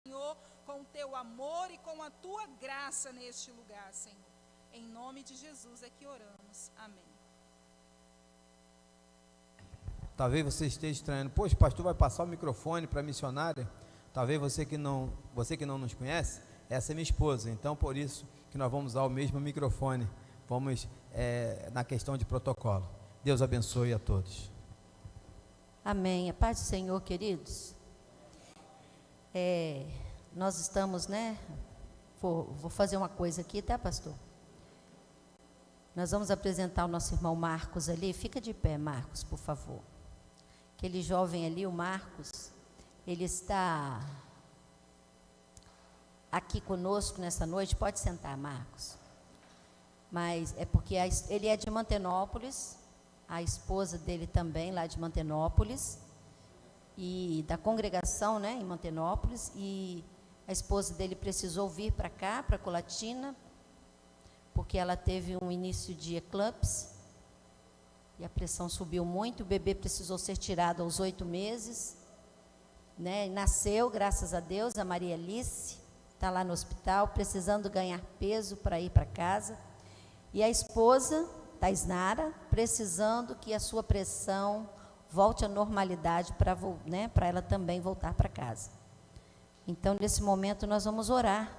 Senhor, com o teu amor e com a tua graça neste lugar, Senhor. Em nome de Jesus é que oramos. Amém. Talvez você esteja estranhando, poxa, o pastor vai passar o microfone para a missionária. Talvez você que não nos conhece, essa é minha esposa, então por isso que nós vamos usar o mesmo microfone. Vamos na questão de protocolo. Deus abençoe a todos. Amém. A paz do Senhor, queridos. Nós estamos, Vou fazer uma coisa aqui, tá, pastor? Nós vamos apresentar o nosso irmão Marcos ali. Fica de pé, Marcos, por favor. Aquele jovem ali, o Marcos, ele está aqui conosco nessa noite. Pode sentar, Marcos. Mas é porque ele é de Mantenópolis, a esposa dele também, lá de Mantenópolis, e da congregação, em Mantenópolis, e a esposa dele precisou vir para cá, para Colatina, porque ela teve um início de eclâmpsia, e a pressão subiu muito, o bebê precisou ser tirado aos 8 meses, nasceu, graças a Deus, a Maria Alice, está lá no hospital, precisando ganhar peso para ir para casa, e a esposa, Taisnara, precisando que a sua pressão volte à normalidade para ela também voltar para casa. Então, nesse momento, nós vamos orar,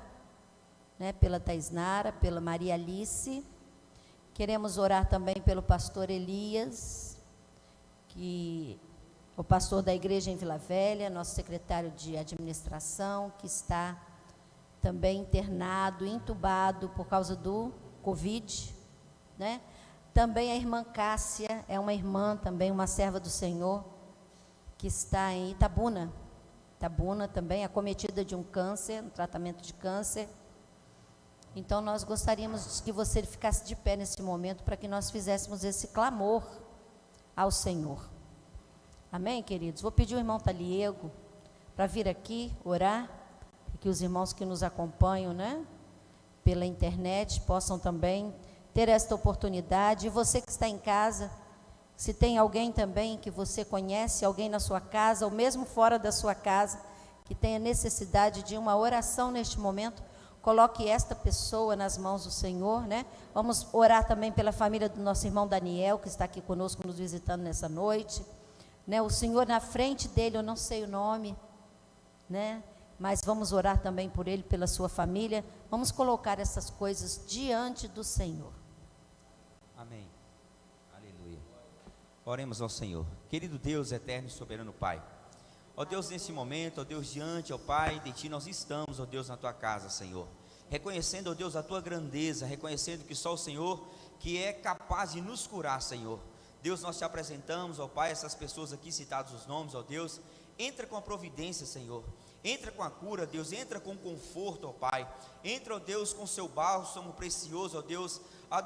pela Taisnara, pela Maria Alice. Queremos orar também pelo pastor Elias, o pastor da igreja em Vila Velha, nosso secretário de administração, que está também internado, entubado por causa do Covid, Também a irmã Cássia, é uma irmã também, uma serva do Senhor, que está em Itabuna. Itabuna também, acometida de um câncer, um tratamento de câncer. Então, nós gostaríamos que você ficasse de pé nesse momento, para que nós fizéssemos esse clamor ao Senhor. Amém, queridos? Vou pedir ao irmão Taliego para vir aqui orar, para que os irmãos que nos acompanham, pela internet, possam também ter esta oportunidade. E você que está em casa, se tem alguém também que você conhece, alguém na sua casa, ou mesmo fora da sua casa, que tenha necessidade de uma oração neste momento, coloque esta pessoa nas mãos do Senhor, Vamos orar também pela família do nosso irmão Daniel, que está aqui conosco, nos visitando nessa noite, O Senhor na frente dele, eu não sei o nome, Mas vamos orar também por ele, pela sua família. Vamos colocar essas coisas diante do Senhor. Amém. Aleluia. Oremos ao Senhor. Querido Deus, eterno e soberano Pai. Ó Deus, nesse momento, ó Deus, diante, ó Pai, de Ti nós estamos, ó Deus, na Tua casa, Senhor. Reconhecendo, ó Deus, a Tua grandeza, reconhecendo que só o Senhor que é capaz de nos curar, Senhor. Deus, nós Te apresentamos, ó Pai, essas pessoas aqui citados os nomes, ó Deus. Entra com a providência, Senhor. Entra com a cura, Deus. Entra com conforto, ó Pai. Entra, ó Deus, com seu bálsamo precioso, ó Deus,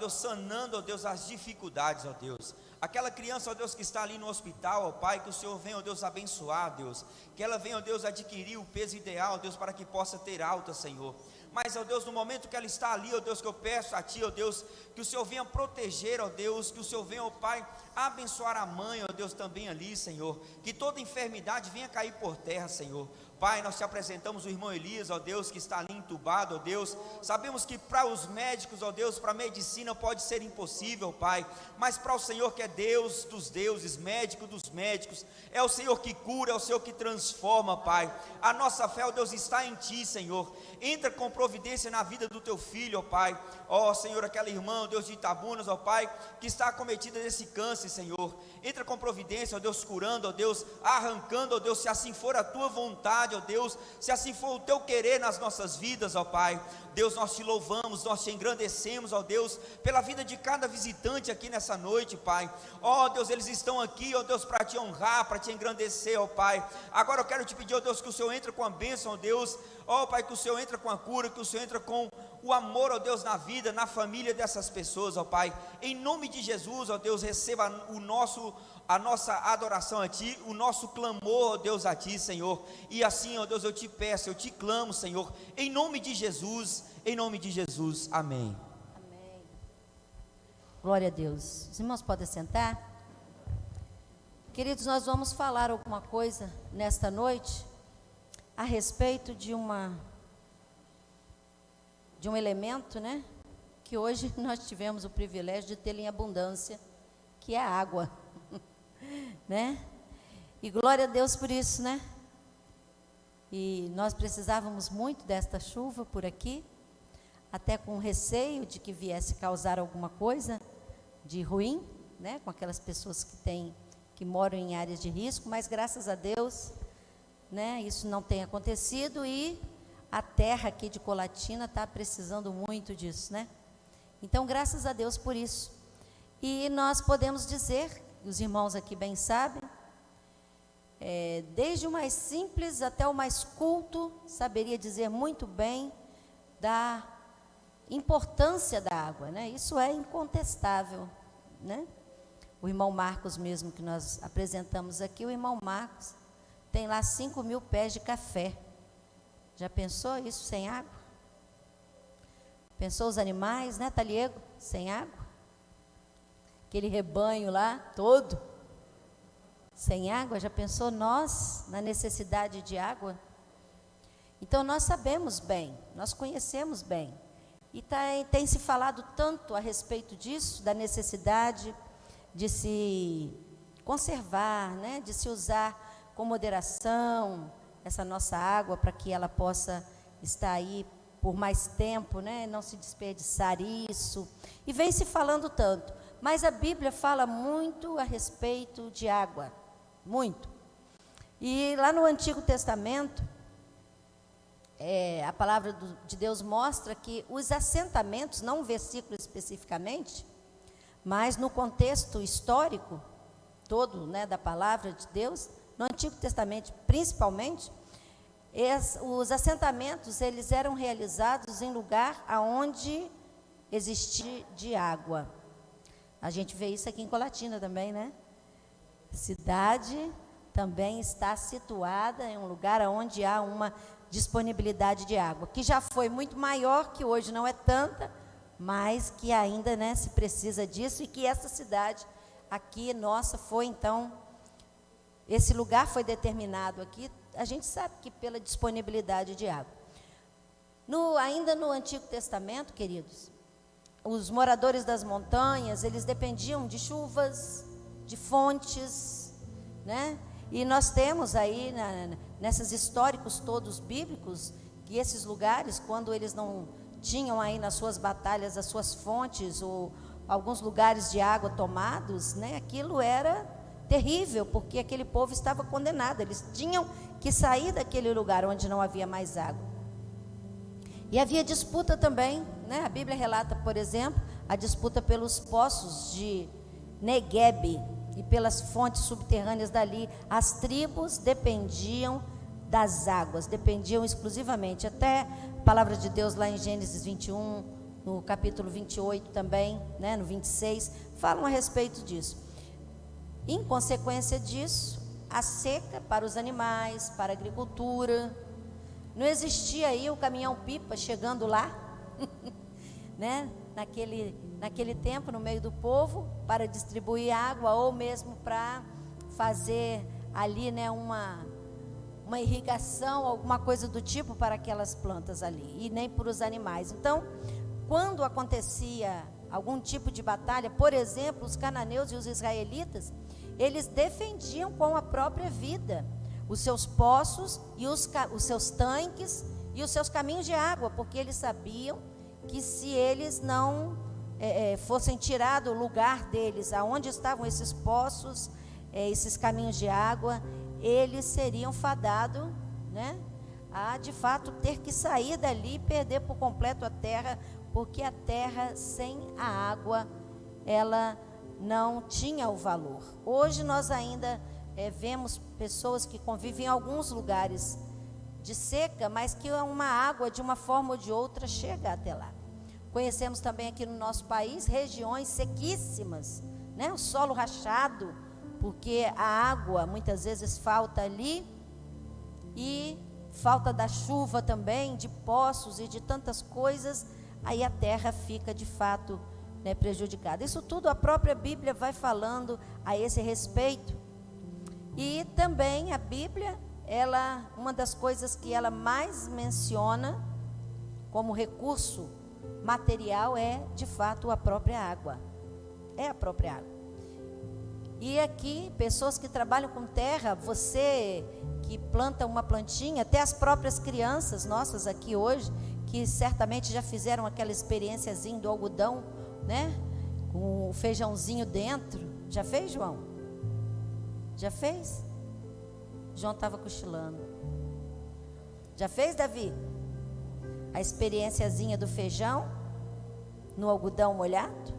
sanando, ó Deus, as dificuldades, ó Deus. Aquela criança, ó Deus, que está ali no hospital, ó Pai, que o Senhor venha, ó Deus, abençoar, Deus. Que ela venha, ó Deus, adquirir o peso ideal, ó Deus, para que possa ter alta, Senhor. Mas, ó Deus, no momento que ela está ali, ó Deus, que eu peço a Ti, ó Deus, que o Senhor venha proteger, ó Deus, que o Senhor venha, ó Pai, abençoar a mãe, ó Deus, também ali, Senhor. Que toda enfermidade venha cair por terra, Senhor. Pai, nós Te apresentamos o irmão Elias, ó Deus, que está ali entubado, ó Deus. Sabemos que para os médicos, ó Deus, para a medicina pode ser impossível, Pai. Mas para o Senhor que é Deus dos deuses, médico dos médicos, é o Senhor que cura, é o Senhor que transforma, Pai. A nossa fé, ó Deus, está em Ti, Senhor. Entra com providência na vida do Teu filho, ó Pai. Ó Senhor, aquela irmã, ó Deus, de Itabunas, ó Pai, que está acometida desse câncer, Senhor. Entra com providência, ó Deus, curando, ó Deus, arrancando, ó Deus, se assim for a Tua vontade, ó Deus, se assim for o Teu querer nas nossas vidas, ó Pai. Deus, nós Te louvamos, nós Te engrandecemos, ó Deus, pela vida de cada visitante aqui nessa noite, Pai. Ó Deus, eles estão aqui, ó Deus, para Te honrar, para Te engrandecer, ó Pai. Agora eu quero Te pedir, ó Deus, que o Senhor entre com a bênção, ó Deus, ó Pai, que o Senhor entra com a cura, que o Senhor entra com o amor, ó Deus, na vida, na família dessas pessoas, ó Pai. Em nome de Jesus, ó Deus, receba a nossa adoração a Ti, o nosso clamor, ó Deus, a Ti, Senhor. E assim, ó Deus, eu Te peço, eu Te clamo, Senhor, em nome de Jesus, amém. Amém. Glória a Deus. Os irmãos podem sentar? Queridos, nós vamos falar alguma coisa nesta noite a respeito de um elemento, né, que hoje nós tivemos o privilégio de ter em abundância, que é a água, né? E glória a Deus por isso, né? E nós precisávamos muito desta chuva por aqui, até com receio de que viesse causar alguma coisa de ruim, né, com aquelas pessoas que moram em áreas de risco, mas graças a Deus, né, isso não tem acontecido e a terra aqui de Colatina está precisando muito disso, né? Então, graças a Deus por isso. E nós podemos dizer, os irmãos aqui bem sabem, desde o mais simples até o mais culto, saberia dizer muito bem da importância da água, né? Isso é incontestável, né? O irmão Marcos mesmo, que nós apresentamos aqui, o irmão Marcos tem lá 5.000 pés de café. Já pensou isso sem água? Pensou os animais, né, Taliego? Sem água? Aquele rebanho lá, todo sem água. Já pensou nós na necessidade de água? Então nós sabemos bem, nós conhecemos bem. E tem se falado tanto a respeito disso, da necessidade de se conservar, né, de se usar com moderação essa nossa água, para que ela possa estar aí por mais tempo, né, não se desperdiçar isso. E vem se falando tanto, mas a Bíblia fala muito a respeito de água, muito. E lá no Antigo Testamento, a palavra de Deus mostra que os assentamentos, não um versículo especificamente, mas no contexto histórico todo, né, da palavra de Deus, no Antigo Testamento principalmente, os assentamentos eles eram realizados em lugar aonde existia de água. A gente vê isso aqui em Colatina também, né? A cidade também está situada em um lugar onde há uma disponibilidade de água, que já foi muito maior, que hoje não é tanta, mas que ainda, né, se precisa disso, e que essa cidade aqui, nossa, foi então, esse lugar foi determinado aqui, a gente sabe que pela disponibilidade de água. Ainda no Antigo Testamento, queridos, os moradores das montanhas, eles dependiam de chuvas, de fontes, né? E nós temos aí, nesses históricos todos bíblicos, que esses lugares, quando eles não tinham aí nas suas batalhas as suas fontes, ou alguns lugares de água tomados, né? Aquilo era terrível, porque aquele povo estava condenado, eles tinham que sair daquele lugar onde não havia mais água. E havia disputa também, né? A Bíblia relata, por exemplo, a disputa pelos poços de Neguebe e pelas fontes subterrâneas dali. As tribos dependiam das águas, dependiam exclusivamente. Até a palavra de Deus lá em Gênesis 21, no capítulo 28 também, né, no 26, falam a respeito disso. Em consequência disso, a seca para os animais, para a agricultura, não existia aí o caminhão-pipa chegando lá, né, naquele tempo, no meio do povo, para distribuir água, ou mesmo para fazer ali, né, uma irrigação, alguma coisa do tipo para aquelas plantas ali, e nem para os animais. Então, quando acontecia algum tipo de batalha, por exemplo, os cananeus e os israelitas, eles defendiam com a própria vida os seus poços e os seus tanques e os seus caminhos de água, porque eles sabiam que se eles não fossem tirados o lugar deles, aonde estavam esses poços, esses caminhos de água, eles seriam fadados, né, a de fato ter que sair dali e perder por completo a terra, porque a terra sem a água, ela não tinha o valor. Hoje nós ainda vemos pessoas que convivem em alguns lugares de seca, mas que uma água de uma forma ou de outra chega até lá. Conhecemos também aqui no nosso país regiões sequíssimas, né? O solo rachado, porque a água muitas vezes falta ali, e falta da chuva também, de poços e de tantas coisas, aí a terra fica de fato, né, prejudicada. Isso tudo a própria Bíblia vai falando a esse respeito. E também a Bíblia uma das coisas que ela mais menciona como recurso material é, de fato, a própria água. É a própria água. E aqui, pessoas que trabalham com terra, você que planta uma plantinha, até as próprias crianças nossas aqui hoje, que certamente já fizeram aquela experiênciazinha do algodão, né? Com o feijãozinho dentro. Já fez, João? Já fez? João estava cochilando. Já fez, Davi? A experiênciazinha do feijão no algodão molhado?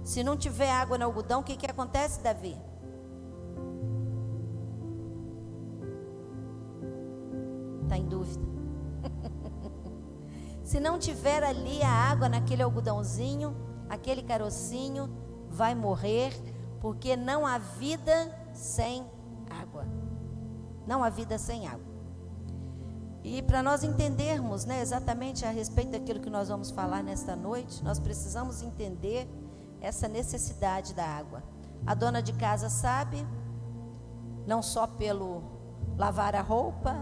Se não tiver água no algodão, o que acontece, Davi? Está em dúvida. Se não tiver ali a água naquele algodãozinho, aquele carocinho vai morrer, porque não há vida sem água. Não há vida sem água. E para nós entendermos, né, exatamente a respeito daquilo que nós vamos falar nesta noite, nós precisamos entender essa necessidade da água. A dona de casa sabe, não só pelo lavar a roupa,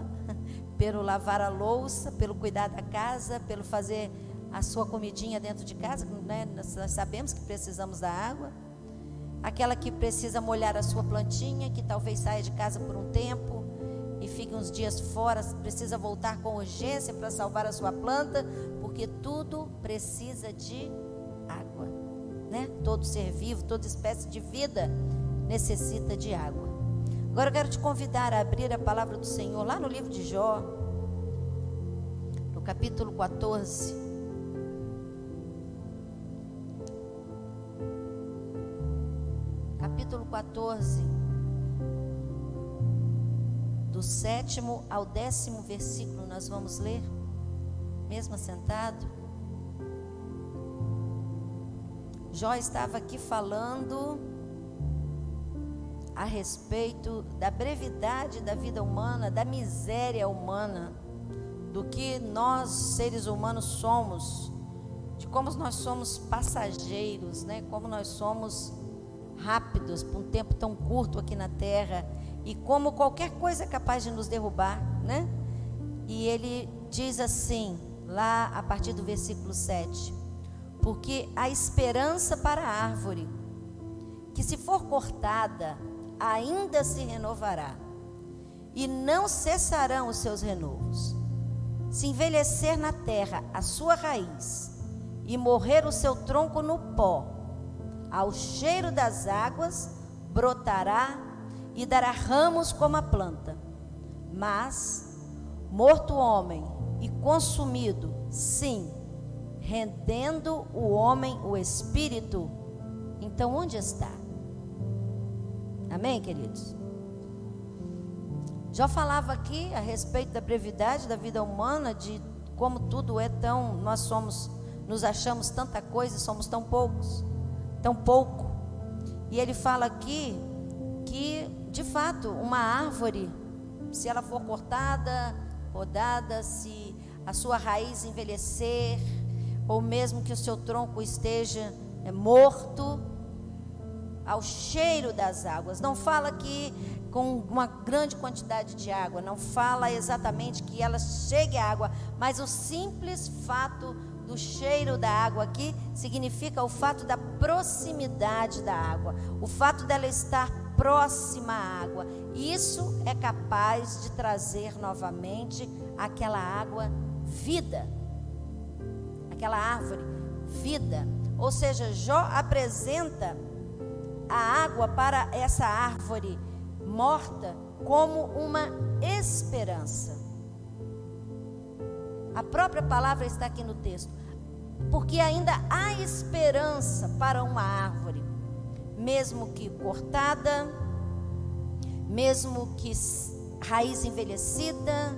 pelo lavar a louça, pelo cuidar da casa, pelo fazer a sua comidinha dentro de casa, né? Nós sabemos que precisamos da água. Aquela que precisa molhar a sua plantinha, que talvez saia de casa por um tempo e fique uns dias fora, precisa voltar com urgência para salvar a sua planta, porque tudo precisa de água, né? Todo ser vivo, toda espécie de vida necessita de água. Agora eu quero te convidar a abrir a palavra do Senhor lá no livro de Jó, no capítulo 14. Capítulo 14, do 7º ao 10º versículo, nós vamos ler, mesmo assentado. Jó estava aqui falando a respeito da brevidade da vida humana, da miséria humana, do que nós, seres humanos, somos, de como nós somos passageiros, né? Como nós somos rápidos por um tempo tão curto aqui na terra, e como qualquer coisa é capaz de nos derrubar, né? E ele diz assim, lá a partir do versículo 7: porque a esperança para a árvore, que se for cortada, ainda se renovará, e não cessarão os seus renovos. Se envelhecer na terra a sua raiz, e morrer o seu tronco no pó, ao cheiro das águas brotará e dará ramos como a planta. Mas, morto o homem e consumido, sim, rendendo o homem o espírito, então onde está? Amém, queridos? Já falava aqui a respeito da brevidade da vida humana, de como tudo é tão, nos achamos tanta coisa e somos tão poucos, tão pouco. E ele fala aqui que, de fato, uma árvore, se ela for cortada, podada, se a sua raiz envelhecer, ou mesmo que o seu tronco esteja morto, ao cheiro das águas, não fala que com uma grande quantidade de água, não fala exatamente que ela chegue à água, mas o simples fato do cheiro da água aqui significa o fato da proximidade da água, o fato dela estar próxima à água. Isso é capaz de trazer novamente aquela água vida, aquela árvore vida. Ou seja, Jó apresenta a água para essa árvore morta como uma esperança. A própria palavra está aqui no texto, porque ainda há esperança para uma árvore, mesmo que cortada, mesmo que raiz envelhecida,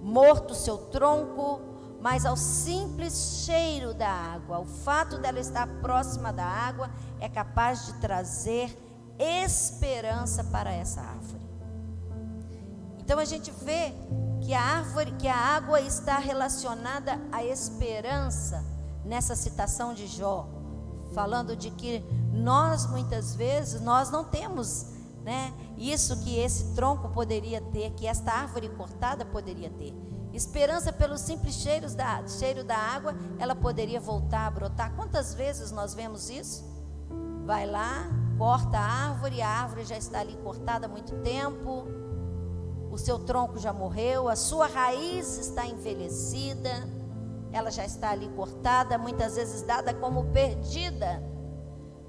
morto seu tronco, mas ao simples cheiro da água, o fato dela estar próxima da água é capaz de trazer esperança para essa árvore. Então a gente vê que a água está relacionada à esperança nessa citação de Jó, falando de que nós muitas vezes nós não temos né? Isso que esse tronco poderia ter, que esta árvore cortada poderia ter. Esperança pelo simples cheiro da água, ela poderia voltar a brotar. Quantas vezes nós vemos isso? Vai lá, corta a árvore já está ali cortada há muito tempo, o seu tronco já morreu, a sua raiz está envelhecida, ela já está ali cortada, muitas vezes dada como perdida.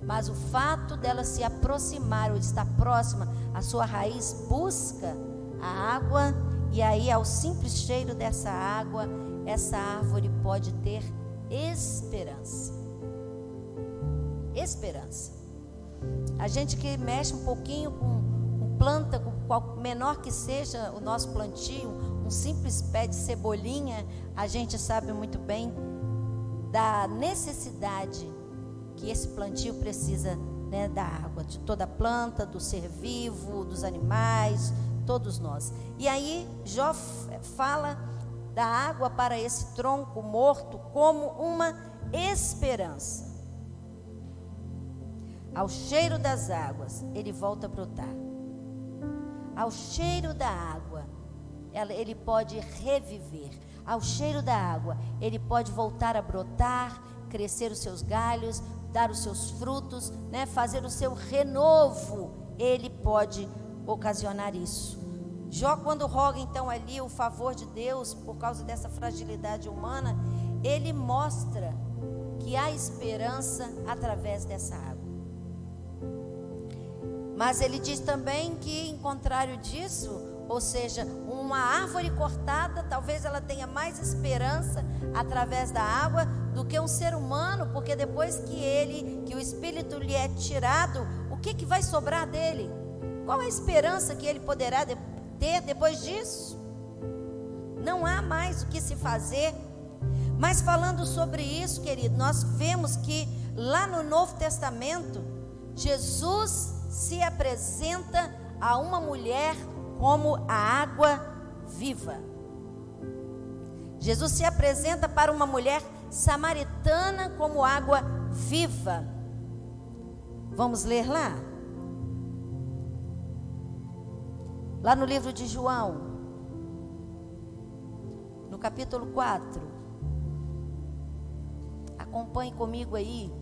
Mas o fato dela se aproximar ou de estar próxima, a sua raiz busca a água, e aí ao simples cheiro dessa água, essa árvore pode ter esperança. Esperança. A gente que mexe um pouquinho com planta, menor que seja o nosso plantio, um simples pé de cebolinha, a gente sabe muito bem da necessidade que esse plantio precisa, né, da água, de toda a planta, do ser vivo, dos animais, todos nós. E aí Jó fala da água para esse tronco morto como uma esperança. Ao cheiro das águas, ele volta a brotar. Ao cheiro da água, ele pode reviver. Ao cheiro da água, ele pode voltar a brotar, crescer os seus galhos, dar os seus frutos, né? Fazer o seu renovo. Ele pode ocasionar isso. Jó, quando roga então ali o favor de Deus por causa dessa fragilidade humana, ele mostra que há esperança através dessa água. Mas ele diz também que, em contrário disso, ou seja, uma árvore cortada, talvez ela tenha mais esperança através da água do que um ser humano, porque depois que o espírito lhe é tirado, o que vai sobrar dele? Qual a esperança que ele poderá ter depois disso? Não há mais o que se fazer. Mas falando sobre isso, querido, nós vemos que lá no Novo Testamento, Jesus se apresenta a uma mulher como a água viva. Jesus se apresenta para uma mulher samaritana como água viva. Vamos ler lá? Lá no livro de João, no capítulo 4. Acompanhe comigo aí.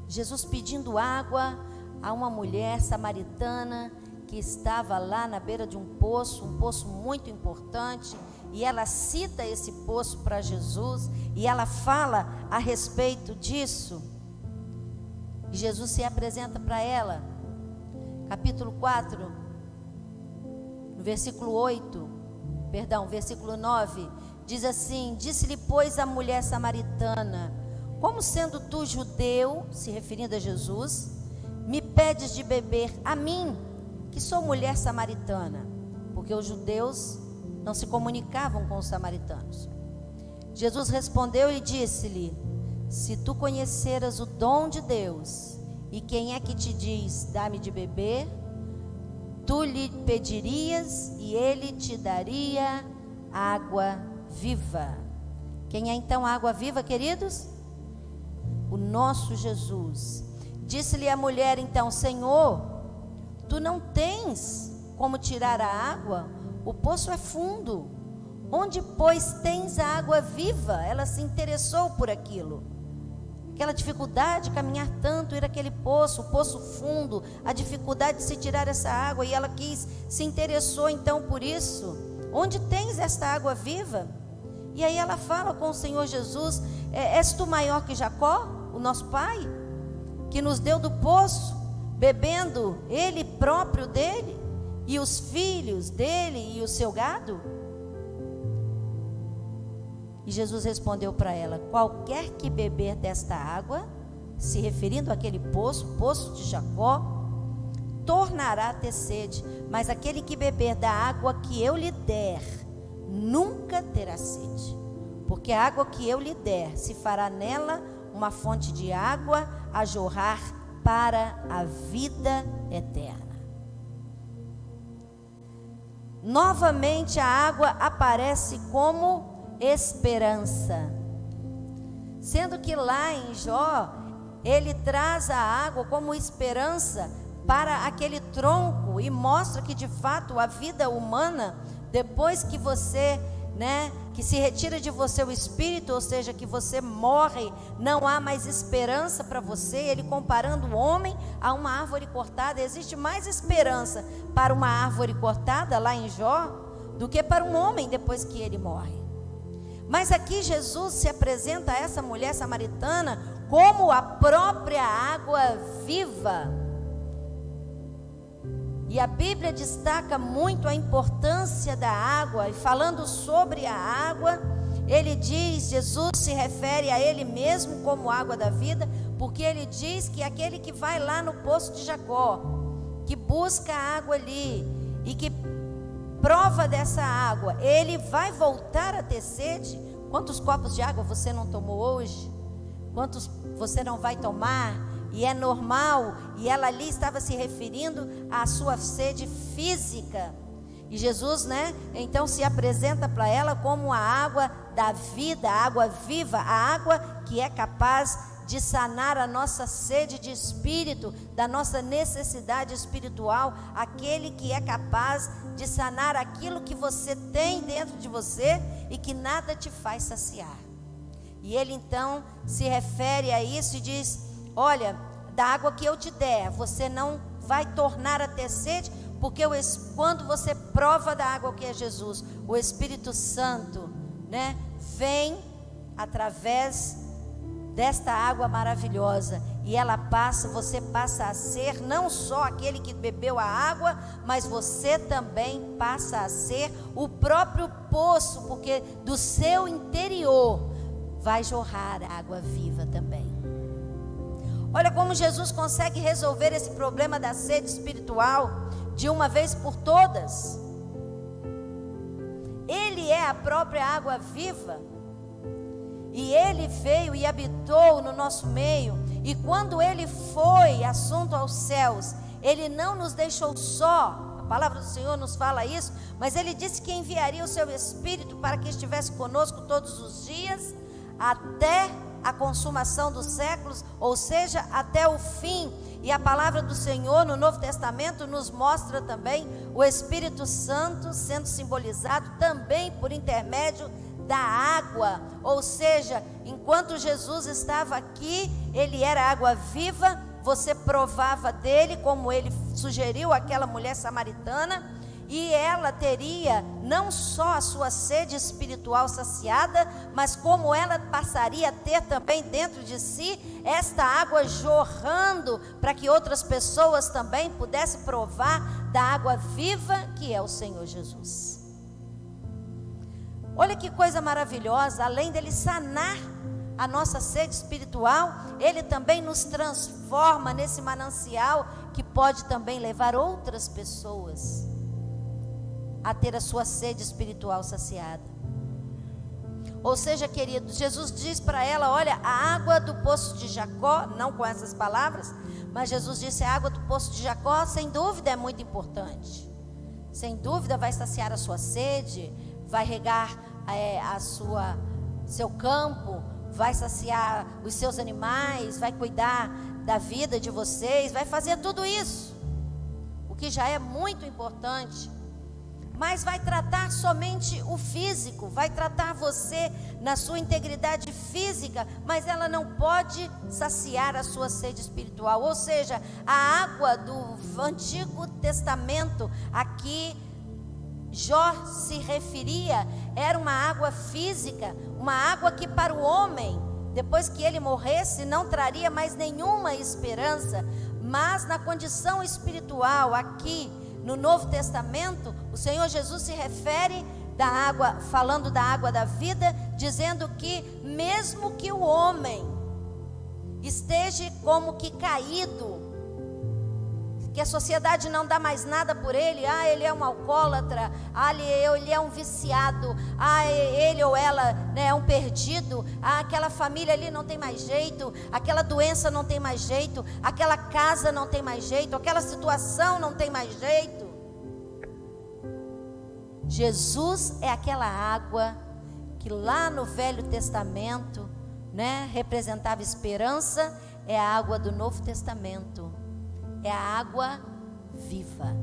Jesus pedindo água a uma mulher samaritana que estava lá na beira de um poço muito importante, e ela cita esse poço para Jesus, e ela fala a respeito disso, e Jesus se apresenta para ela, capítulo 4, no versículo 9, diz assim: disse-lhe, pois, a mulher samaritana: como sendo tu judeu, se referindo a Jesus, me pedes de beber a mim, que sou mulher samaritana? Porque os judeus não se comunicavam com os samaritanos. Jesus respondeu e disse-lhe: se tu conheceras o dom de Deus, e quem é que te diz, dá-me de beber, tu lhe pedirias e ele te daria água viva. Quem é então a água viva, queridos? O nosso Jesus. Disse-lhe a mulher então: Senhor, tu não tens como tirar a água, o poço é fundo. Onde, pois, tens a água viva? Ela se interessou por aquilo. Aquela dificuldade de caminhar tanto, ir àquele poço, o poço fundo, a dificuldade de se tirar essa água, e ela se interessou então por isso. Onde tens esta água viva? E aí ela fala com o Senhor Jesus: és tu maior que Jacó, o nosso pai, que nos deu do poço, bebendo ele próprio dele, e os filhos dele e o seu gado? E Jesus respondeu para ela: qualquer que beber desta água, se referindo àquele poço, poço de Jacó, tornará a ter sede, mas aquele que beber da água que eu lhe der, nunca terá sede, porque a água que eu lhe der se fará nela uma fonte de água a jorrar para a vida eterna. Novamente a água aparece como esperança. Sendo que lá em Jó, ele traz a água como esperança para aquele tronco e mostra que de fato a vida humana, depois que você, que se retira de você o espírito, ou seja, que você morre, não há mais esperança para você. Ele comparando o homem a uma árvore cortada, existe mais esperança para uma árvore cortada lá em Jó do que para um homem depois que ele morre. Mas aqui Jesus se apresenta a essa mulher samaritana como a própria água viva. E a Bíblia destaca muito a importância da água. E falando sobre a água, ele diz, Jesus se refere a ele mesmo como água da vida, porque ele diz que aquele que vai lá no poço de Jacó, que busca água ali e que prova dessa água, ele vai voltar a ter sede. Quantos copos de água você não tomou hoje? Quantos você não vai tomar? E é normal, e ela ali estava se referindo à sua sede física. E Jesus, então se apresenta para ela como a água da vida, a água viva, a água que é capaz de sanar a nossa sede de espírito, da nossa necessidade espiritual, aquele que é capaz de sanar aquilo que você tem dentro de você e que nada te faz saciar. E ele então se refere a isso e diz: olha, da água que eu te der, você não vai tornar a ter sede, porque quando você prova da água que é Jesus, o Espírito Santo, vem através desta água maravilhosa, e ela você passa a ser não só aquele que bebeu a água, mas você também passa a ser o próprio poço, porque do seu interior vai jorrar água viva também. Olha como Jesus consegue resolver esse problema da sede espiritual de uma vez por todas. Ele é a própria água viva. E ele veio e habitou no nosso meio. E quando ele foi assunto aos céus, ele não nos deixou só. A palavra do Senhor nos fala isso. Mas ele disse que enviaria o seu Espírito para que estivesse conosco todos os dias, até a consumação dos séculos, ou seja, até o fim. E a palavra do Senhor no Novo Testamento nos mostra também o Espírito Santo sendo simbolizado também por intermédio da água. Ou seja, enquanto Jesus estava aqui, ele era água viva, você provava dele, como ele sugeriu àquela mulher samaritana, e ela teria não só a sua sede espiritual saciada, mas como ela passaria a ter também dentro de si esta água jorrando, para que outras pessoas também pudessem provar da água viva que é o Senhor Jesus. Olha que coisa maravilhosa, além dele sanar a nossa sede espiritual, ele também nos transforma nesse manancial que pode também levar outras pessoas a ter a sua sede espiritual saciada. Ou seja, queridos, Jesus diz para ela: olha, a água do poço de Jacó, não com essas palavras, mas Jesus disse: a água do poço de Jacó, sem dúvida é muito importante, sem dúvida vai saciar a sua sede, vai regar seu campo, vai saciar os seus animais, vai cuidar da vida de vocês, vai fazer tudo isso, o que já é muito importante. Mas vai tratar somente o físico, vai tratar você na sua integridade física, mas ela não pode saciar a sua sede espiritual. Ou seja, a água do Antigo Testamento, aqui Jó se referia, era uma água física, uma água que para o homem, depois que ele morresse, não traria mais nenhuma esperança. Mas na condição espiritual, aqui no Novo Testamento, o Senhor Jesus se refere da água, falando da água da vida, dizendo que mesmo que o homem esteja como que caído, que a sociedade não dá mais nada por ele, ele é um alcoólatra, ele é um viciado, ele ou ela é um perdido, aquela família ali não tem mais jeito, aquela doença não tem mais jeito, aquela casa não tem mais jeito, aquela situação não tem mais jeito. Jesus é aquela água que lá no Velho Testamento, né, representava esperança, é a água do Novo Testamento. É a água viva.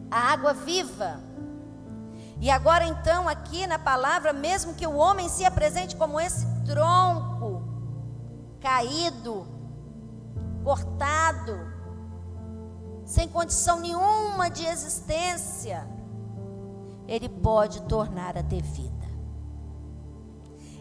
A água viva. E agora então aqui na palavra, mesmo que o homem se apresente como esse tronco caído, cortado, sem condição nenhuma de existência, ele pode tornar a ter vida.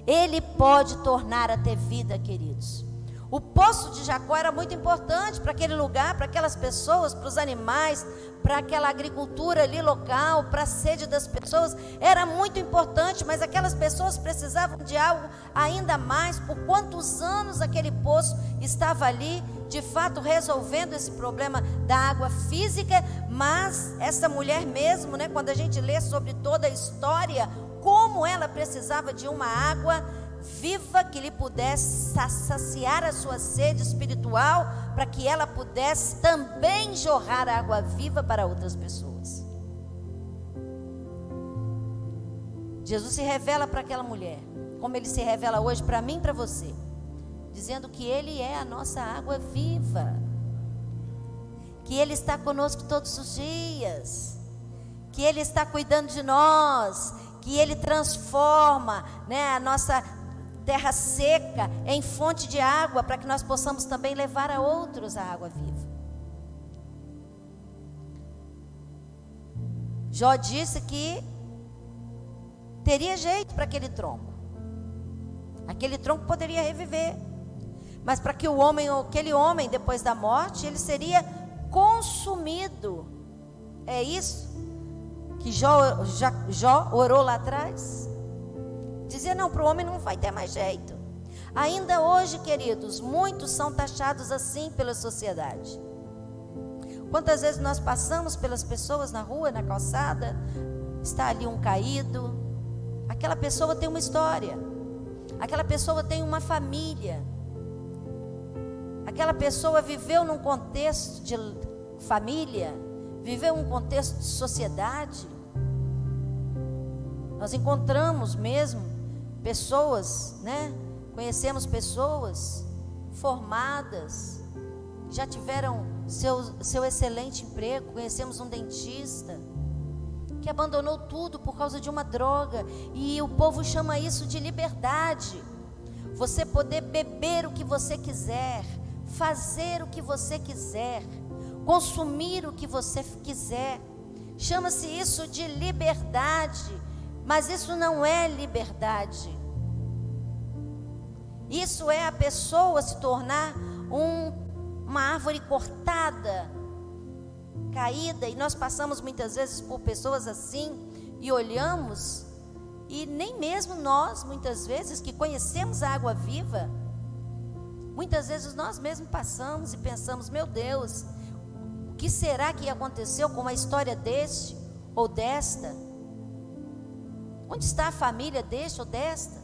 Ele pode tornar a ter vida, queridos. O poço de Jacó era muito importante para aquele lugar, para aquelas pessoas, para os animais, para aquela agricultura ali local, para a sede das pessoas. Era muito importante, mas aquelas pessoas precisavam de algo ainda mais. Por quantos anos aquele poço estava ali, de fato resolvendo esse problema da água física, mas essa mulher mesmo, né, quando a gente lê sobre toda a história, como ela precisava de uma água viva que lhe pudesse saciar a sua sede espiritual, para que ela pudesse também jorrar água viva para outras pessoas. Jesus se revela para aquela mulher, como ele se revela hoje para mim e para você, dizendo que ele é a nossa água viva, que ele está conosco todos os dias, que ele está cuidando de nós, que ele transforma, né, a nossa terra seca em fonte de água, para que nós possamos também levar a outros a água viva. Jó disse que teria jeito para aquele tronco poderia reviver, mas para que aquele homem depois da morte, ele seria consumido. É isso que Jó orou lá atrás. Dizia, não, para o homem não vai ter mais jeito. Ainda hoje, queridos, muitos são taxados assim pela sociedade. Quantas vezes nós passamos pelas pessoas na rua, na calçada, está ali um caído, aquela pessoa tem uma história, aquela pessoa tem uma família, aquela pessoa viveu num contexto de família, viveu um contexto de sociedade. Nós encontramos mesmo pessoas, né? Conhecemos pessoas formadas, já tiveram seu excelente emprego. Conhecemos um dentista que abandonou tudo por causa de uma droga, e o povo chama isso de liberdade. Você poder beber o que você quiser, fazer o que você quiser, consumir o que você quiser, chama-se isso de liberdade. Mas isso não é liberdade. Isso é a pessoa se tornar uma árvore cortada, caída. E nós passamos muitas vezes por pessoas assim e olhamos, e nem mesmo nós, muitas vezes, que conhecemos a água viva, muitas vezes nós mesmos passamos e pensamos, meu Deus, o que será que aconteceu com uma história deste ou desta? Onde está a família deste ou desta?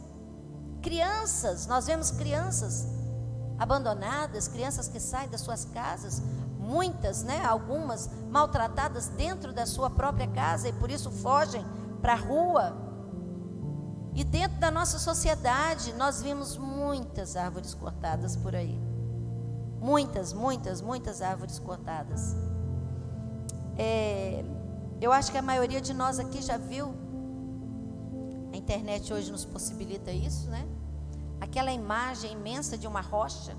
Crianças, nós vemos crianças abandonadas, crianças que saem das suas casas, muitas, né, algumas maltratadas dentro da sua própria casa, e por isso fogem para a rua. E dentro da nossa sociedade, nós vimos muitas árvores cortadas por aí. Muitas árvores cortadas. Eu acho que a maioria de nós aqui já viu. A internet hoje nos possibilita isso, né? Aquela imagem imensa de uma rocha,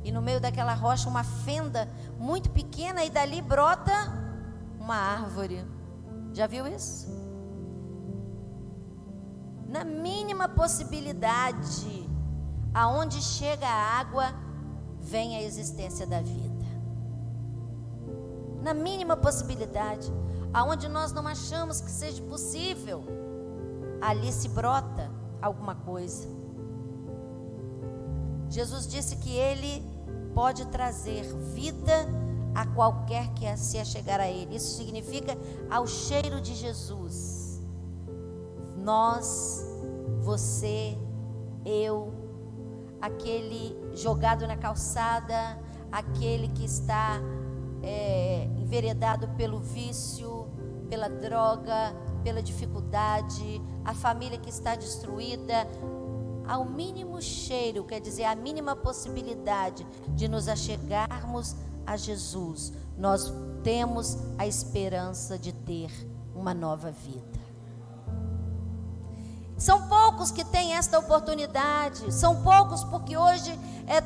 e no meio daquela rocha uma fenda muito pequena, e dali brota uma árvore. Já viu isso? Na mínima possibilidade, aonde chega a água, vem a existência da vida. Na mínima possibilidade, aonde nós não achamos que seja possível, ali se brota alguma coisa. Jesus disse que Ele pode trazer vida a qualquer que se achegar a Ele. Isso significa ao cheiro de Jesus. Nós, você, eu, aquele jogado na calçada, aquele que está enveredado pelo vício, pela droga, pela dificuldade, a família que está destruída, ao mínimo cheiro, quer dizer, a mínima possibilidade de nos achegarmos a Jesus, nós temos a esperança de ter uma nova vida. São poucos que têm esta oportunidade, são poucos porque hoje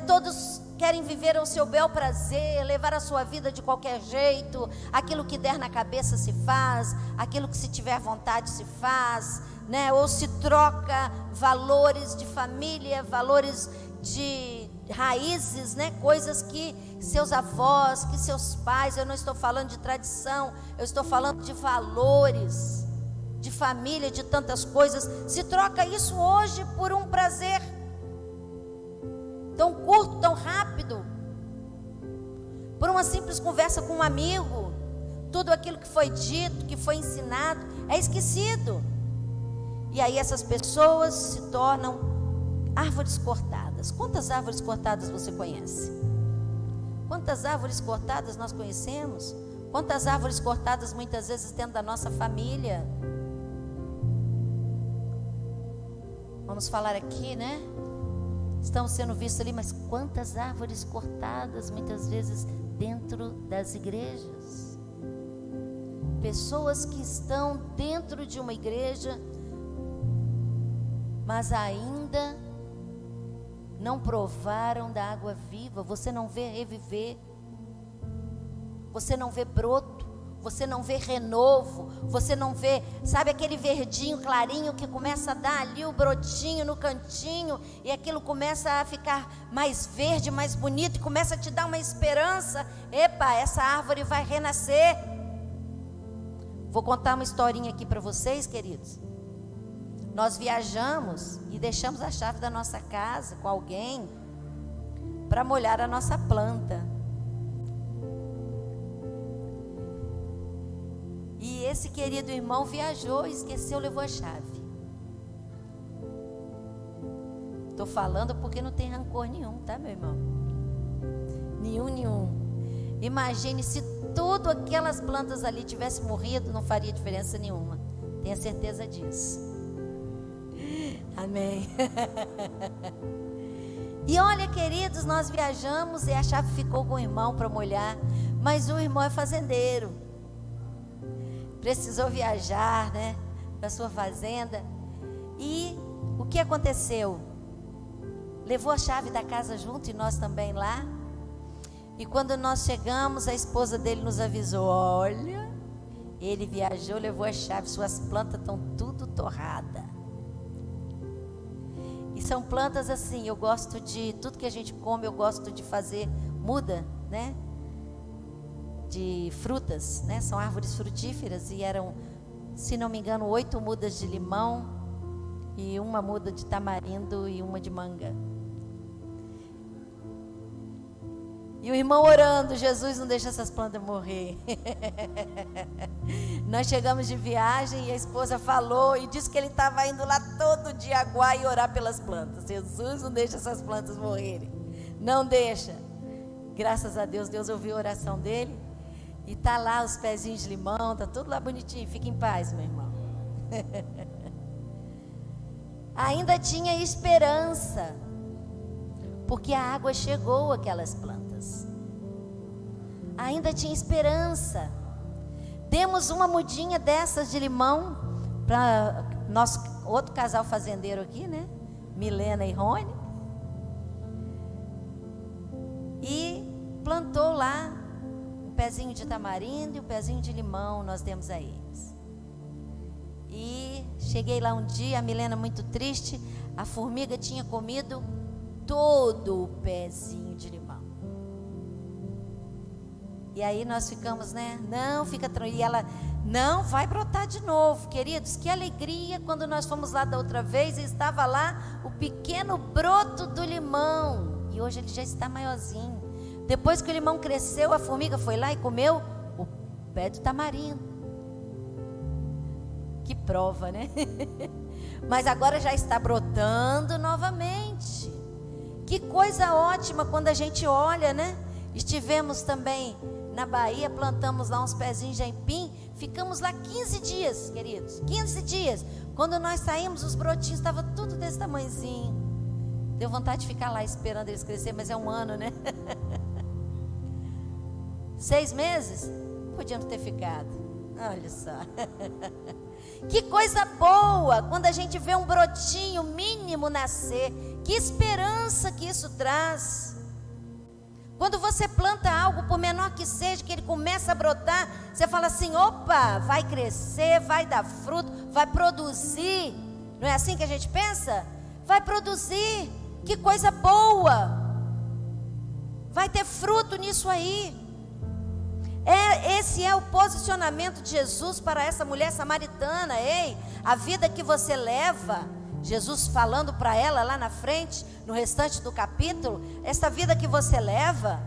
todos querem viver ao seu bel prazer, levar a sua vida de qualquer jeito, aquilo que der na cabeça se faz, aquilo que se tiver vontade se faz, né? Ou se troca valores de família, valores de raízes, né? Coisas que seus avós, que seus pais, eu não estou falando de tradição, eu estou falando de valores, de família, de tantas coisas. Se troca isso hoje por um prazer tão curto, tão rápido, por uma simples conversa com um amigo. Tudo aquilo que foi dito, que foi ensinado, é esquecido. E aí essas pessoas se tornam árvores cortadas. Quantas árvores cortadas você conhece? Quantas árvores cortadas nós conhecemos? Quantas árvores cortadas muitas vezes dentro da nossa família? Vamos falar aqui, né? Estamos sendo vistos ali, mas quantas árvores cortadas muitas vezes dentro das igrejas? Pessoas que estão dentro de uma igreja, mas ainda não provaram da água viva. Você não vê reviver, você não vê broto, você não vê renovo, você não vê, sabe, aquele verdinho clarinho que começa a dar ali o brotinho no cantinho, e aquilo começa a ficar mais verde, mais bonito, e começa a te dar uma esperança. Epa, essa árvore vai renascer. Vou contar uma historinha aqui para vocês, queridos. Nós viajamos e deixamos a chave da nossa casa com alguém para molhar a nossa planta. E esse querido irmão viajou e esqueceu, levou a chave. Estou falando porque não tem rancor nenhum, tá, meu irmão? Nenhum. Imagine se todas aquelas plantas ali tivessem morrido, não faria diferença nenhuma. Tenha certeza disso. Amém. E olha, queridos, nós viajamos e a chave ficou com o irmão para molhar, mas o irmão é fazendeiro, precisou viajar, né, para sua fazenda. E o que aconteceu? Levou a chave da casa junto e nós também lá. E quando nós chegamos, a esposa dele nos avisou: olha, ele viajou, levou a chave, suas plantas estão tudo torradas. E são plantas assim, eu gosto de, tudo que a gente come, eu gosto de fazer muda, né? De frutas, né? São árvores frutíferas e eram, se não me engano, 8 mudas de limão e uma muda de tamarindo e uma de manga. E o irmão orando: Jesus, não deixa essas plantas morrer. Nós chegamos de viagem e a esposa falou e disse que ele estava indo lá todo dia aguar e orar pelas plantas. Jesus, não deixa essas plantas morrerem. Não deixa. Graças a Deus, Deus ouviu a oração dele. E está lá os pezinhos de limão, está tudo lá bonitinho. Fica em paz, meu irmão. Ainda tinha esperança, porque a água chegou àquelas plantas. Ainda tinha esperança. Demos uma mudinha dessas de limão para nosso outro casal fazendeiro aqui, né? Milena e Rony. E plantou lá um pezinho de tamarindo e um pezinho de limão, nós demos a eles. E cheguei lá um dia, a Milena muito triste, a formiga tinha comido todo o pezinho de limão. E aí nós ficamos, né? Não, fica tranquilo. E ela, não, vai brotar de novo. Queridos, que alegria quando nós fomos lá da outra vez e estava lá o pequeno broto do limão. E hoje ele já está maiorzinho. Depois que o limão cresceu, a formiga foi lá e comeu o pé do tamarindo. Que prova, né? Mas agora já está brotando novamente. Que coisa ótima quando a gente olha, né? Estivemos também na Bahia, plantamos lá uns pezinhos de aipim, ficamos lá 15 dias, queridos, 15 dias. Quando nós saímos, os brotinhos estavam tudo desse tamanhozinho. Deu vontade de ficar lá esperando eles crescer, mas é um ano, né? 6 meses? Podíamos ter ficado. Olha só. Que coisa boa quando a gente vê um brotinho mínimo nascer. Que esperança que isso traz. Quando você planta algo, por menor que seja, que ele começa a brotar, você fala assim: opa, vai crescer, vai dar fruto, vai produzir. Não é assim que a gente pensa? Vai produzir, que coisa boa. Vai ter fruto nisso aí. Esse é o posicionamento de Jesus para essa mulher samaritana. Ei, a vida que você leva, Jesus falando para ela lá na frente, no restante do capítulo, essa vida que você leva,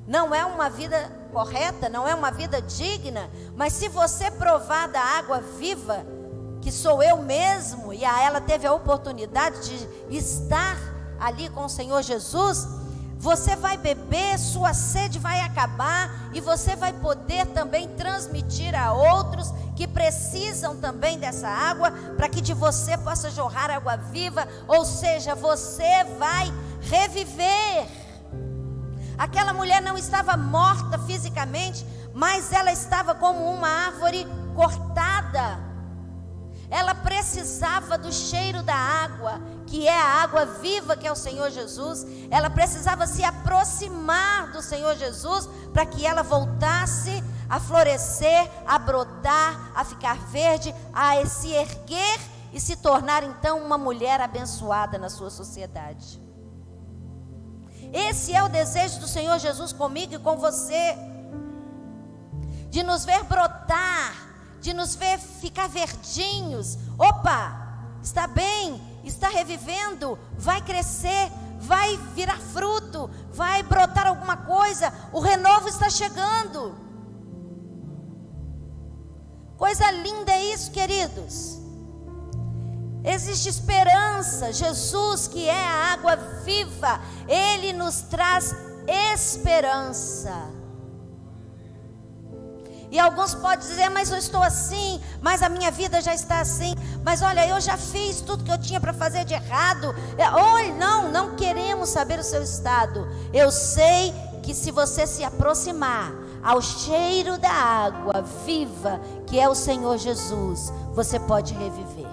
não é uma vida correta, não é uma vida digna, mas se você provar da água viva, que sou eu mesmo, e ela teve a oportunidade de estar ali com o Senhor Jesus, você vai beber, sua sede vai acabar, e você vai poder também transmitir a outros que precisam também dessa água, para que de você possa jorrar água viva, ou seja, você vai reviver. Aquela mulher não estava morta fisicamente, mas ela estava como uma árvore cortada. Ela precisava do cheiro da água, que é a água viva, que é o Senhor Jesus. Ela precisava se aproximar do Senhor Jesus, para que ela voltasse a florescer, a brotar, a ficar verde, a se erguer e se tornar então uma mulher abençoada na sua sociedade. Esse é o desejo do Senhor Jesus comigo e com você, de nos ver brotar, de nos ver ficar verdinhos. Opa, está bem, está revivendo, vai crescer, vai virar fruto, vai brotar alguma coisa, o renovo está chegando. Coisa linda é isso, queridos. Existe esperança. Jesus, que é a água viva, Ele nos traz esperança. E alguns podem dizer: mas eu estou assim, mas a minha vida já está assim. Mas olha, eu já fiz tudo que eu tinha para fazer de errado. Olha, não queremos saber o seu estado. Eu sei que se você se aproximar ao cheiro da água viva, que é o Senhor Jesus, você pode reviver.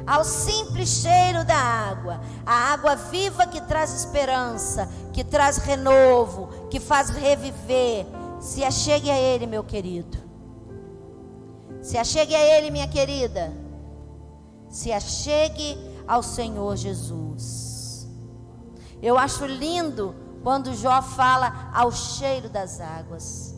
Ao simples cheiro da água, a água viva que traz esperança, que traz renovo, que faz reviver. Se achegue a Ele, meu querido. Se achegue a Ele, minha querida. Se achegue ao Senhor Jesus. Eu acho lindo quando Jó fala ao cheiro das águas.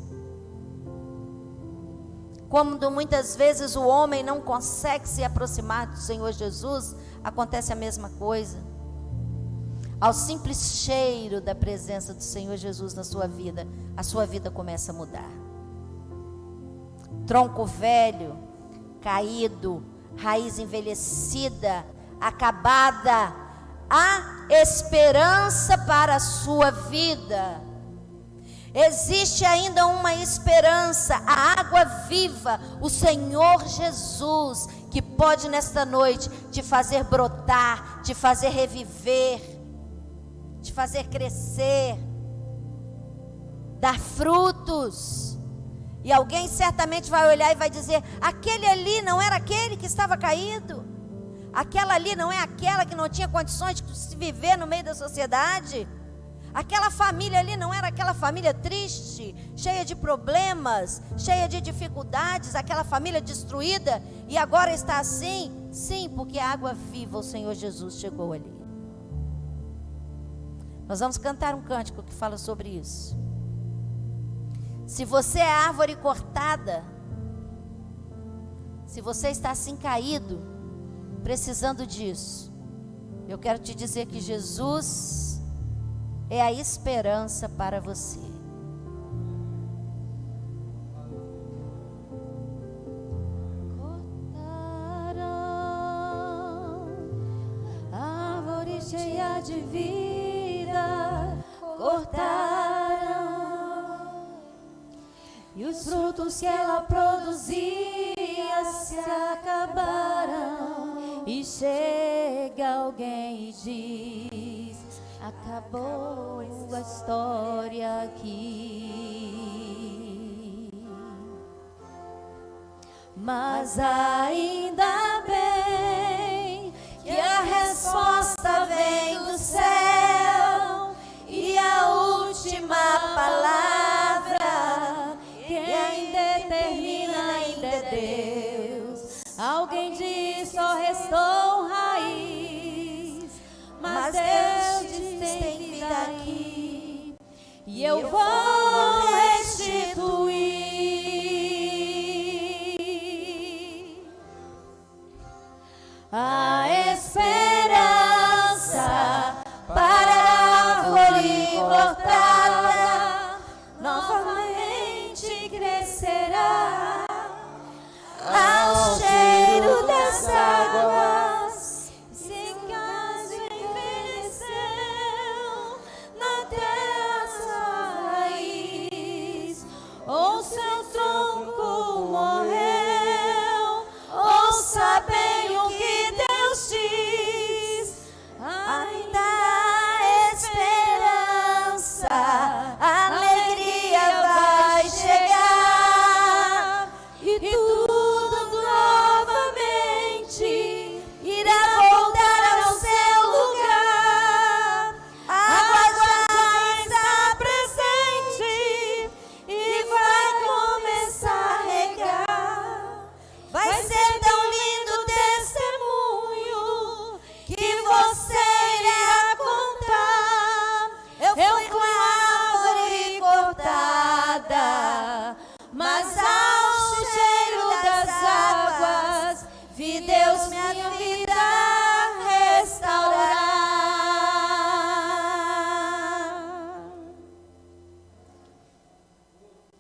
Quando muitas vezes o homem não consegue se aproximar do Senhor Jesus, acontece a mesma coisa. Ao simples cheiro da presença do Senhor Jesus na sua vida, a sua vida começa a mudar. Tronco velho, caído, raiz envelhecida, acabada, há esperança para a sua vida. Existe ainda uma esperança, a água viva, o Senhor Jesus, que pode nesta noite te fazer brotar, te fazer reviver, te fazer crescer, dar frutos. E alguém certamente vai olhar e vai dizer: aquele ali não era aquele que estava caído? Aquela ali não é aquela que não tinha condições de se viver no meio da sociedade? Aquela família ali não era aquela família triste, cheia de problemas, cheia de dificuldades, aquela família destruída, e agora está assim? Sim, porque a água viva, o Senhor Jesus, chegou ali. Nós vamos cantar um cântico que fala sobre isso. Se você é árvore cortada, se você está assim caído, precisando disso, eu quero te dizer que Jesus é a esperança para você. Cortaram árvore cheia de vida, cortaram, e os frutos que ela produzia se acabaram, E chega alguém e diz: acabou a história aqui. Mas ainda bem que a resposta vem do céu, e a última palavra quem determina ainda é Deus. Alguém diz: só restou raiz, mas Deus diz: tem vida aqui, e eu vou restituir. A esperança para a árvore cortada novamente crescerá ao cheiro das águas. Se caso envelheceu na terra sua raiz, ou seu tronco morreu, ouça bem o que Deus diz. Ainda há esperança, a alegria vai chegar, e tudo novamente irá voltar ao seu lugar. A água já está presente e vai começar a regar. Vai ser tão lindo o testemunho que você irá contar. Eu fui uma árvore cortada, mas ao cheiro das águas vi Deus minha vida restaurar.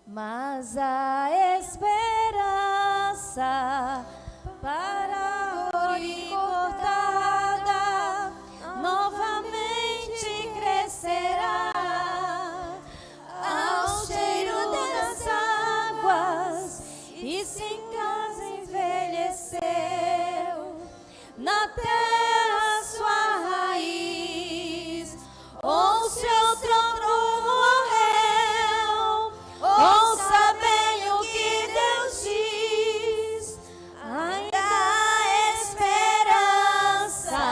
Mas a esperança para a árvore cortada novamente crescerá ao cheiro das águas. E se em casa envelheceu na terra sua raiz, ou seu tronco morreu, ouça bem o que Deus diz. Ainda há esperança,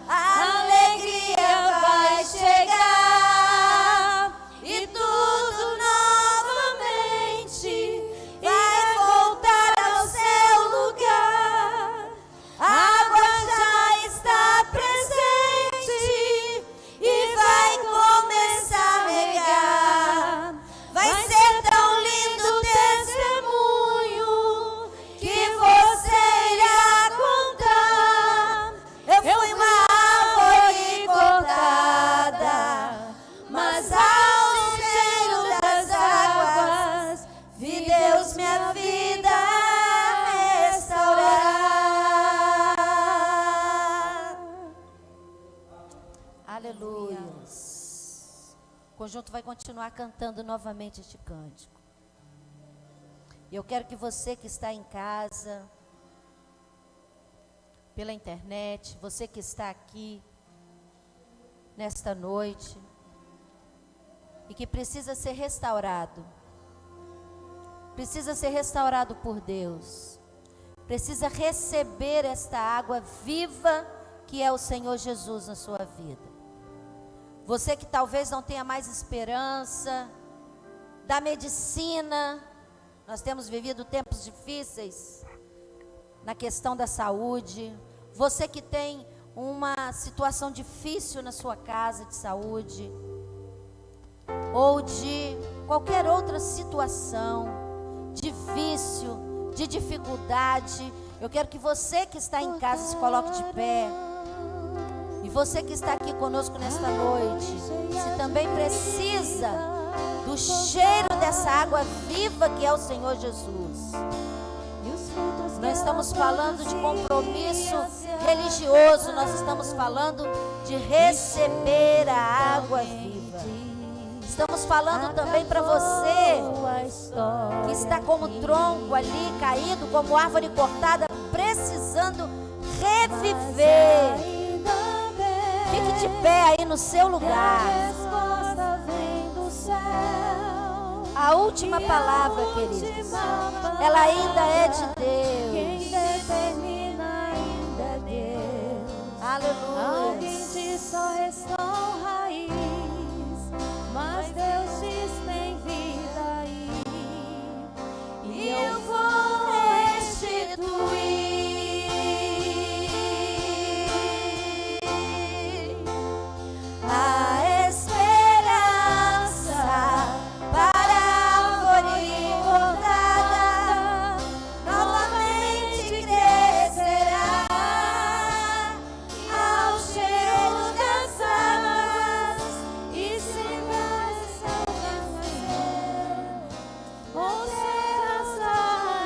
a alegria vai chegar, e tudo novamente vai voltar ao seu lugar. A água já está presente e vai começar a regar. Vai ser tão lindo o testemunho que você irá contar. Eu fui uma árvore cortada, mas ao cheiro das águas vi Deus minha vida restaurar. Aleluia. O conjunto vai continuar cantando novamente este cântico. E eu quero que você que está em casa, pela internet, você que está aqui nesta noite e que precisa ser restaurado por Deus, precisa receber esta água viva que é o Senhor Jesus na sua vida. Você que talvez não tenha mais esperança da medicina, nós temos vivido tempos difíceis na questão da saúde. Você que tem uma situação difícil na sua casa de saúde, ou de qualquer outra situação de vício, de dificuldade, eu quero que você que está em casa se coloque de pé. E você que está aqui conosco nesta noite, se também precisa do cheiro dessa água viva que é o Senhor Jesus. Não estamos falando de compromisso religioso, nós estamos falando de receber a água viva. Estamos falando também para você que está como tronco ali caído, como árvore cortada, precisando reviver. Fique de pé aí no seu lugar. A última palavra, queridos, ela ainda é de Deus. Quem determina ainda é Deus. Aleluia. Alguém diz só restou raiz, mas Deus diz tem vida aí. E eu vou restituir a esperança para a árvore cortada, novamente crescerá ao cheiro das águas e sempre ou será sua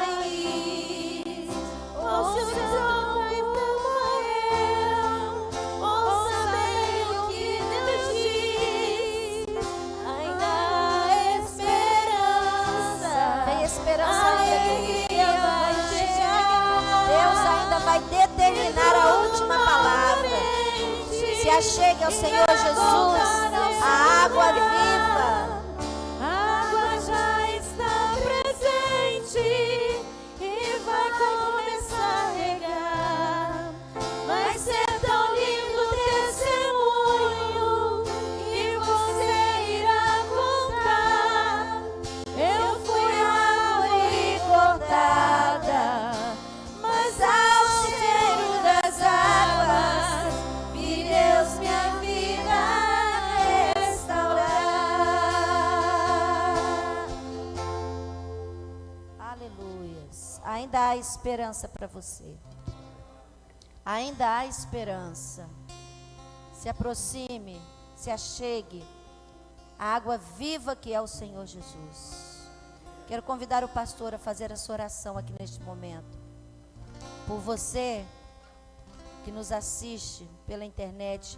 raiz, ou se o tronco morreu, ouça bem o que Deus diz, ainda há esperança. Tem esperança ainda, queridos. Alegria vai chegar. Deus ainda vai determinar a última palavra. Se achegue ao Senhor Jesus, a água viva. A água já está presente e vai começar a regar. Vai ser tão lindo o testemunho que você irá contar. Eu fui árvore cortada, mas ao cheiro das águas vi Deus minha vida restaurar. Aleluias. Ainda há esperança para você. Ainda há esperança. Se aproxime, se achegue à água viva que é o Senhor Jesus. Quero convidar o pastor a fazer essa oração aqui neste momento. Por você que nos assiste pela internet,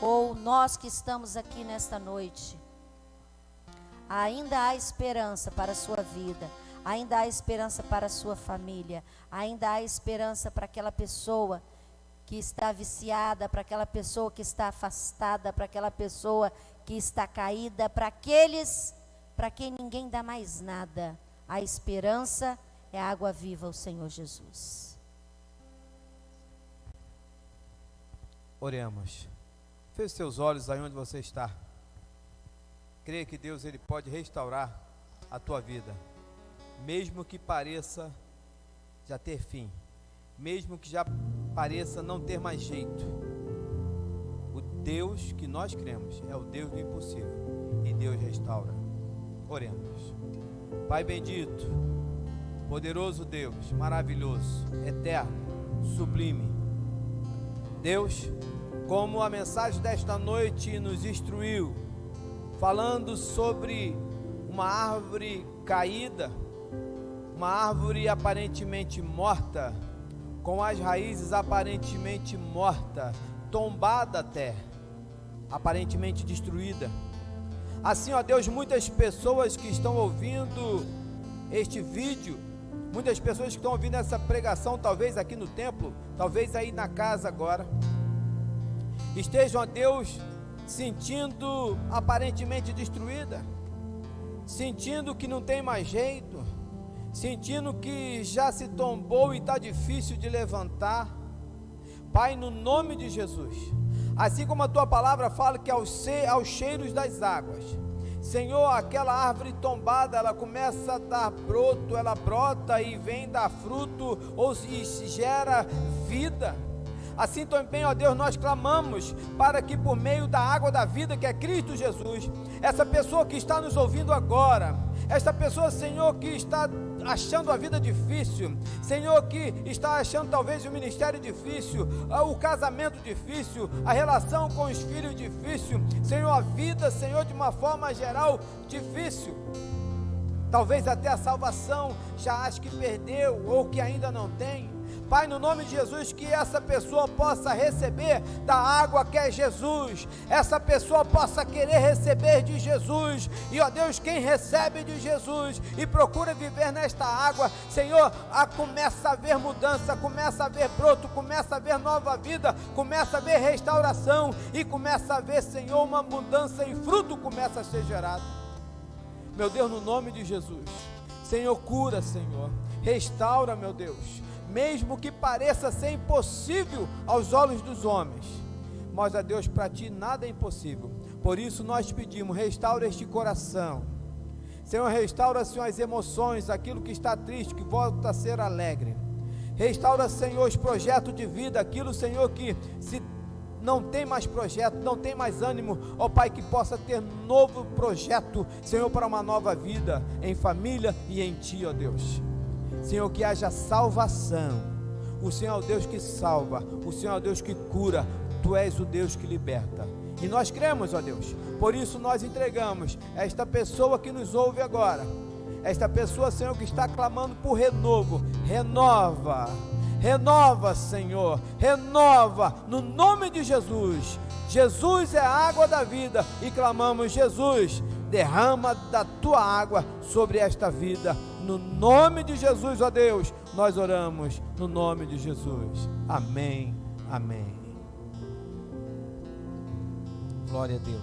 ou nós que estamos aqui nesta noite. Ainda há esperança para a sua vida. Ainda há esperança para a sua família. Ainda há esperança para aquela pessoa que está viciada, para aquela pessoa que está afastada, para aquela pessoa que está caída, para aqueles para quem ninguém dá mais nada. A esperança é a água viva, o Senhor Jesus. Oremos. Feche seus olhos aí onde você está. Creia que Deus ele pode restaurar a tua vida, mesmo que pareça já ter fim, mesmo que já pareça não ter mais jeito. O Deus que nós cremos é o Deus do impossível, e Deus restaura. Oremos. Pai bendito, poderoso Deus, maravilhoso, eterno, sublime. Deus, como a mensagem desta noite nos instruiu, falando sobre uma árvore caída, uma árvore aparentemente morta, com as raízes aparentemente mortas, tombada até, aparentemente destruída. Assim, ó Deus, muitas pessoas que estão ouvindo este vídeo, muitas pessoas que estão ouvindo essa pregação, talvez aqui no templo, talvez aí na casa agora, estejam, ó Deus, sentindo aparentemente destruída, sentindo que não tem mais jeito, sentindo que já se tombou e está difícil de levantar. Pai, no nome de Jesus, assim como a tua palavra fala que aos cheiros das águas, Senhor, aquela árvore tombada, ela começa a dar broto, ela brota e vem dar fruto, ou se gera vida. Assim também, ó Deus, nós clamamos para que por meio da água da vida, que é Cristo Jesus, essa pessoa que está nos ouvindo agora, esta pessoa, Senhor, que está achando a vida difícil, Senhor, que está achando talvez o ministério difícil, o casamento difícil, a relação com os filhos difícil, Senhor, a vida, Senhor, de uma forma geral difícil, talvez até a salvação já acha que perdeu ou que ainda não tem. Pai, no nome de Jesus, que essa pessoa possa receber da água que é Jesus, essa pessoa possa querer receber de Jesus, e ó Deus, quem recebe de Jesus e procura viver nesta água, Senhor, começa a ver mudança, começa a ver broto, começa a ver nova vida, começa a ver restauração, e começa a ver, Senhor, uma mudança e fruto começa a ser gerado. Meu Deus, no nome de Jesus, Senhor, cura, Senhor, restaura, meu Deus, mesmo que pareça ser impossível aos olhos dos homens, mas a Deus, para ti nada é impossível. Por isso nós pedimos, restaura este coração, Senhor, restaura, Senhor, as emoções, aquilo que está triste, que volta a ser alegre. Restaura, Senhor, os projetos de vida, aquilo, Senhor, que se não tem mais projeto, não tem mais ânimo, ó Pai, que possa ter novo projeto, Senhor, para uma nova vida, em família e em ti, ó Deus. Senhor, que haja salvação. O Senhor é o Deus que salva, o Senhor é o Deus que cura, Tu és o Deus que liberta, e nós cremos, ó Deus. Por isso nós entregamos esta pessoa que nos ouve agora, esta pessoa, Senhor, que está clamando por renovo. Renova, renova, Senhor, renova, no nome de Jesus. Jesus é a água da vida, e clamamos, Jesus, derrama da Tua água sobre esta vida, no nome de Jesus, ó Deus, nós oramos, no nome de Jesus, amém, amém. Glória a Deus.